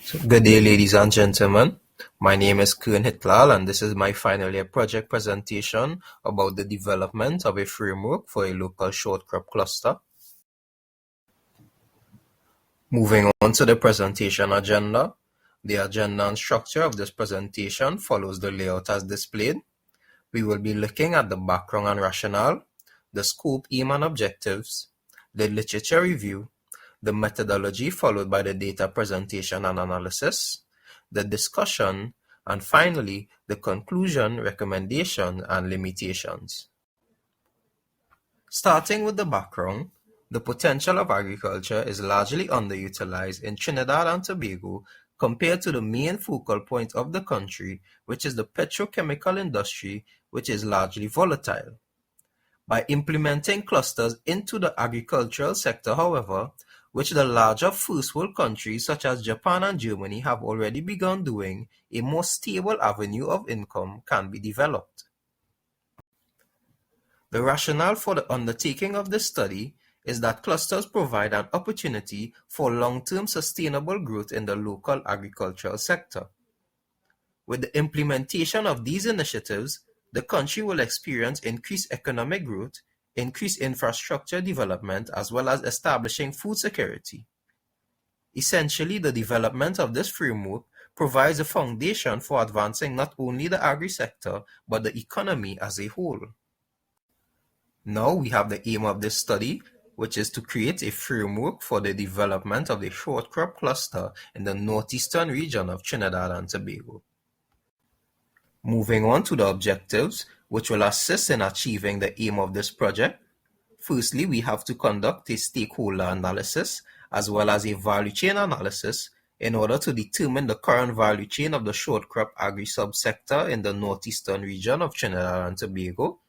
Good day, ladies and gentlemen. My name is Kuhn Hitlal, and this is my final year project presentation about the development of a framework for a local short crop cluster. Moving on to the presentation agenda. The agenda and structure of this presentation follows the layout as displayed. We will be looking at the background and rationale, the scope, aim, and objectives, the literature review, the methodology followed by the data presentation and analysis, the discussion, and finally, the conclusion, recommendation, and limitations. Starting with the background, the potential of agriculture is largely underutilized in Trinidad and Tobago compared to the main focal point of the country, which is the petrochemical industry, which is largely volatile. By implementing clusters into the agricultural sector, however, which the larger first world countries such as Japan and Germany have already begun doing, a more stable avenue of income can be developed. The rationale for the undertaking of this study is that clusters provide an opportunity for long-term sustainable growth in the local agricultural sector. With the implementation of these initiatives, the country will experience increased economic growth, increased infrastructure development, as well as establishing food security. Essentially, the development of this framework provides a foundation for advancing not only the agri-sector, but the economy as a whole. Now we have the aim of this study, which is to create a framework for the development of the short crop cluster in the northeastern region of Trinidad and Tobago. Moving on to the objectives, which will assist in achieving the aim of this project. Firstly, we have to conduct a stakeholder analysis as well as a value chain analysis in order to determine the current value chain of the short crop agri-subsector in the northeastern region of Trinidad and Tobago.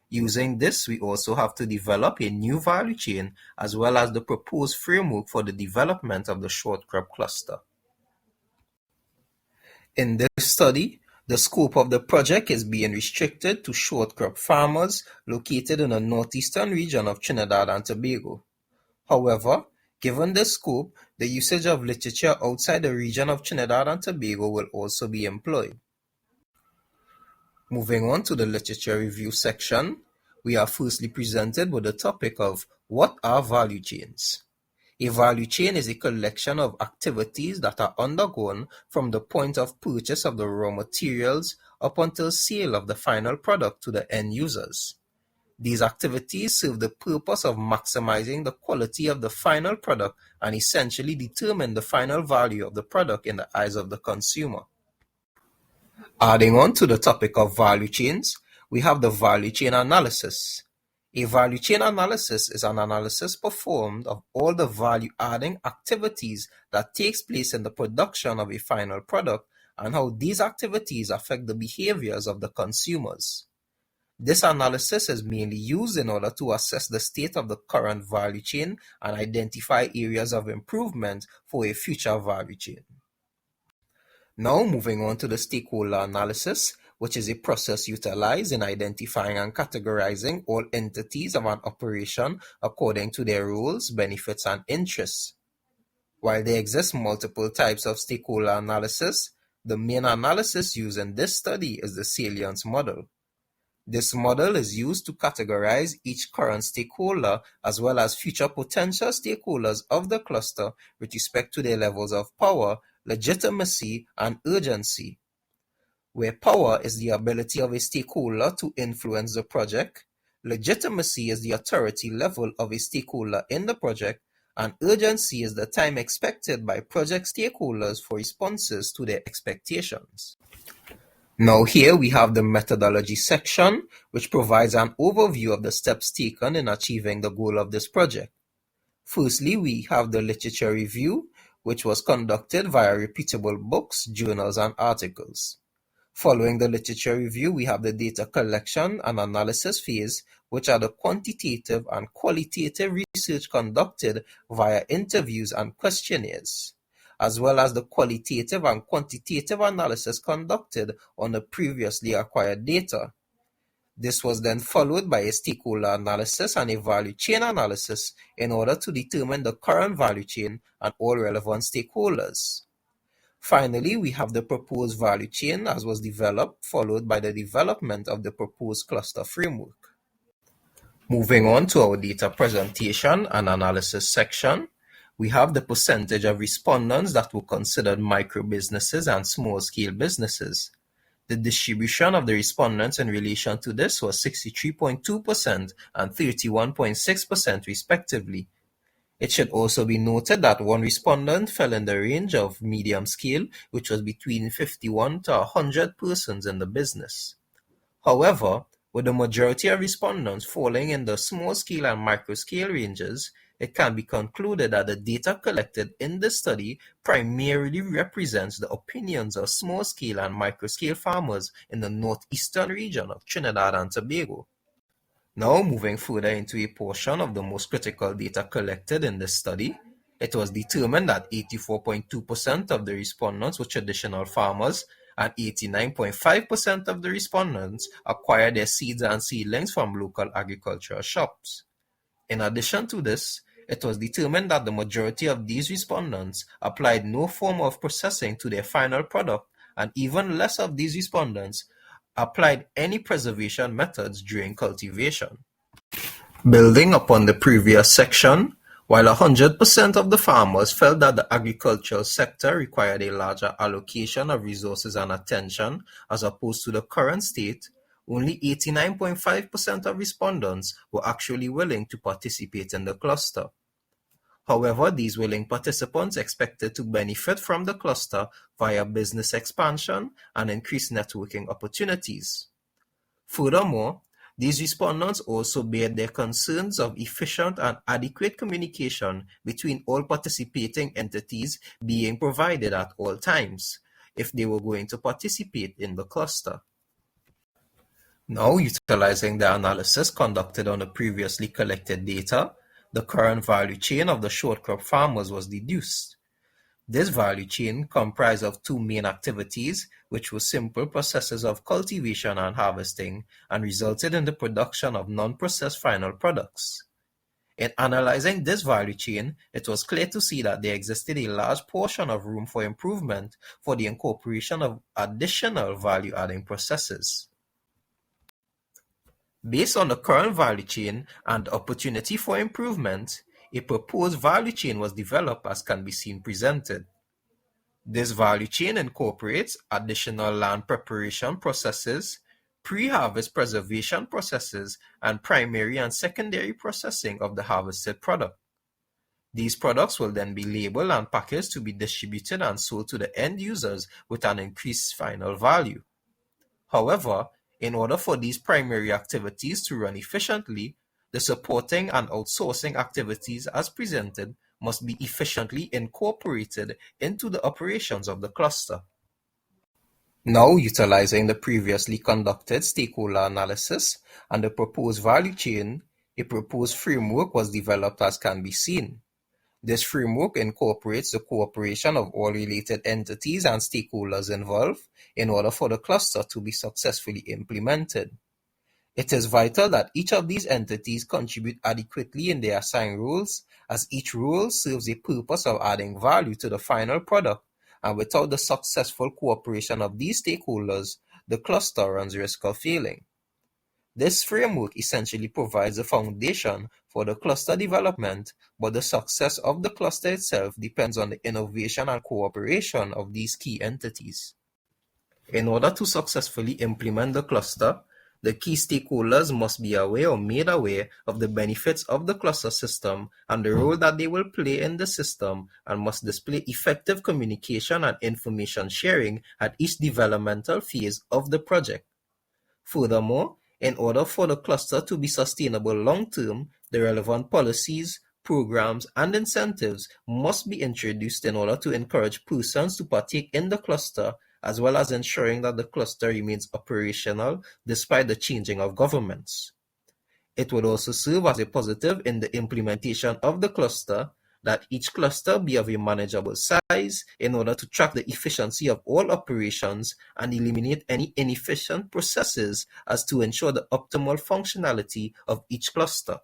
Using this, we also have to develop a new value chain as well as the proposed framework for the development of the short crop cluster. In this study, the scope of the project is being restricted to short crop farmers located in the northeastern region of Trinidad and Tobago. However, given this scope, the usage of literature outside the region of Trinidad and Tobago will also be employed. Moving on to the literature review section, we are firstly presented with the topic of what are value chains? A value chain is a collection of activities that are undergone from the point of purchase of the raw materials up until sale of the final product to the end users. These activities serve the purpose of maximizing the quality of the final product and essentially determine the final value of the product in the eyes of the consumer. Adding on to the topic of value chains, we have the value chain analysis. A value chain analysis is an analysis performed of all the value-adding activities that takes place in the production of a final product and how these activities affect the behaviors of the consumers. This analysis is mainly used in order to assess the state of the current value chain and identify areas of improvement for a future value chain. Now moving on to the stakeholder analysis, which is a process utilized in identifying and categorizing all entities of an operation according to their roles, benefits, and interests. While there exist multiple types of stakeholder analysis, the main analysis used in this study is the salience model. This model is used to categorize each current stakeholder as well as future potential stakeholders of the cluster with respect to their levels of power, legitimacy, and urgency. Where power is the ability of a stakeholder to influence the project, legitimacy is the authority level of a stakeholder in the project, and urgency is the time expected by project stakeholders for responses to their expectations. Now here we have the methodology section, which provides an overview of the steps taken in achieving the goal of this project. Firstly, we have the literature review, which was conducted via reputable books, journals, and articles. Following the literature review, we have the data collection and analysis phase, which are the quantitative and qualitative research conducted via interviews and questionnaires, as well as the qualitative and quantitative analysis conducted on the previously acquired data. This was then followed by a stakeholder analysis and a value chain analysis in order to determine the current value chain and all relevant stakeholders. Finally, we have the proposed value chain as was developed, followed by the development of the proposed cluster framework. Moving on to our data presentation and analysis section, we have the percentage of respondents that were considered micro-businesses and small-scale businesses. The distribution of the respondents in relation to this was 63.2% and 31.6% respectively. It should also be noted that one respondent fell in the range of medium scale, which was between 51 to 100 persons in the business. However, with the majority of respondents falling in the small-scale and micro-scale ranges, it can be concluded that the data collected in this study primarily represents the opinions of small-scale and micro-scale farmers in the northeastern region of Trinidad and Tobago. Now, moving further into a portion of the most critical data collected in this study, it was determined that 84.2% of the respondents were traditional farmers and 89.5% of the respondents acquired their seeds and seedlings from local agricultural shops. In addition to this, it was determined that the majority of these respondents applied no form of processing to their final product, and even less of these respondents applied any preservation methods during cultivation. Building upon the previous section, while 100% of the farmers felt that the agricultural sector required a larger allocation of resources and attention as opposed to the current state, only 89.5% of respondents were actually willing to participate in the cluster. However, these willing participants expected to benefit from the cluster via business expansion and increased networking opportunities. Furthermore, these respondents also bared their concerns of efficient and adequate communication between all participating entities being provided at all times, if they were going to participate in the cluster. Now, utilizing the analysis conducted on the previously collected data, the current value chain of the short crop farmers was deduced. This value chain comprised of two main activities, which were simple processes of cultivation and harvesting, and resulted in the production of non-processed final products. In analyzing this value chain, it was clear to see that there existed a large portion of room for improvement for the incorporation of additional value-adding processes. Based on the current value chain and the opportunity for improvement, a proposed value chain was developed as can be seen presented. This value chain incorporates additional land preparation processes, pre-harvest preservation processes, and primary and secondary processing of the harvested product. These products will then be labeled and packaged to be distributed and sold to the end users with an increased final value. However, in order for these primary activities to run efficiently, the supporting and outsourcing activities as presented must be efficiently incorporated into the operations of the cluster. Now, utilizing the previously conducted stakeholder analysis and the proposed value chain, a proposed framework was developed as can be seen. This framework incorporates the cooperation of all related entities and stakeholders involved in order for the cluster to be successfully implemented. It is vital that each of these entities contribute adequately in their assigned roles, as each role serves a purpose of adding value to the final product, and without the successful cooperation of these stakeholders, the cluster runs risk of failing. This framework essentially provides the foundation for the cluster development, but the success of the cluster itself depends on the innovation and cooperation of these key entities. In order to successfully implement the cluster, the key stakeholders must be aware or made aware of the benefits of the cluster system and the role that they will play in the system, and must display effective communication and information sharing at each developmental phase of the project. Furthermore, in order for the cluster to be sustainable long-term, the relevant policies, programs, and incentives must be introduced in order to encourage persons to partake in the cluster, as well as ensuring that the cluster remains operational despite the changing of governments. It would also serve as a positive in the implementation of the cluster that each cluster be of a manageable size in order to track the efficiency of all operations and eliminate any inefficient processes as to ensure the optimal functionality of each cluster.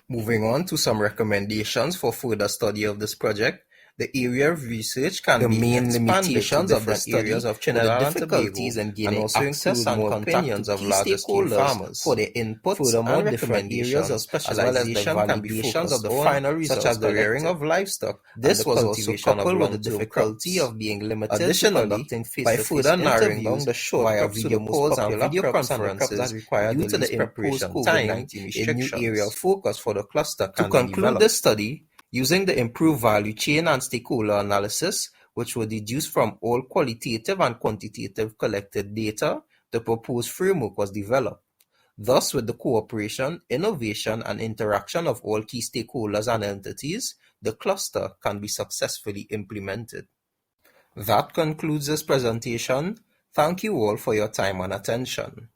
Moving on to some recommendations for further study of this project, The area of research can be main limitations of the areas of Trinidad and Tobago, and also access and opinions of larger scale farmers for their inputs. Furthermore, different areas of specialization can be focused of the final results, such as the rearing of livestock. This was also coupled with the difficulty of being limited. Additionally, by further narrowing down the short via video calls and video conferences due to the imposed COVID-19 a new area of focus for the cluster can be developed. To conclude this study, using the improved value chain and stakeholder analysis, which were deduced from all qualitative and quantitative collected data, the proposed framework was developed. Thus, with the cooperation, innovation, and interaction of all key stakeholders and entities, the cluster can be successfully implemented. That concludes this presentation. Thank you all for your time and attention.